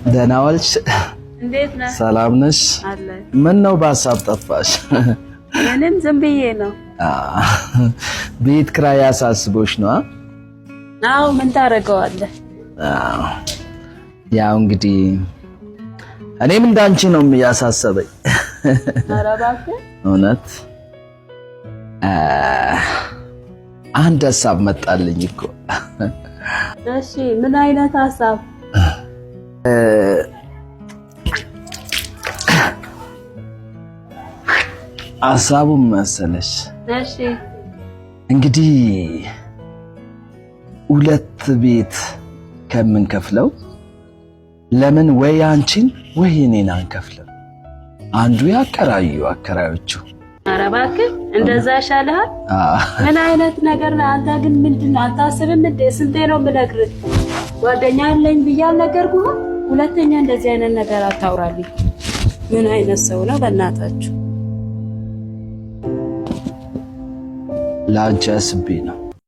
ደህና ዋልሽ? እንዴት ነህ? ሰላም ነሽ? አለ። ምን ነው በሀሳብ ጠፋሽ? ምንም ዝም ብዬ ነው። ቤት ኪራይ ያሳስቦሽ ነው? አዎ ምን ታደርገዋለህ? ያው እንግዲህ እኔም እንዳንቺ ነው የሚያሳሰበኝ። ኧረ እባክህ እውነት አንድ ሀሳብ መጣልኝ እኮ። እሺ ምን አይነት ሀሳብ? ሀሳቡም መሰለሽ እሺ እንግዲህ ሁለት ቤት ከምንከፍለው ለምን ወይ አንቺን ወይ እኔን አንከፍልም? አንዱ ያከራዩ አከራዮቹ። ኧረ እባክህ እንደዛ ይሻልሃል። ምን አይነት ነገር ነው አንተ? ግን ምንድነው አታስብም እንዴ? ስንቴ ነው የምነግርህ? ጓደኛ አለኝ ብዬ አልነገርኩህም? ሁለተኛ እንደዚህ አይነት ነገር አታውራልኝ። ምን አይነት ሰው ነው በእናታችሁ? ለአንቺ አስቤ ነው።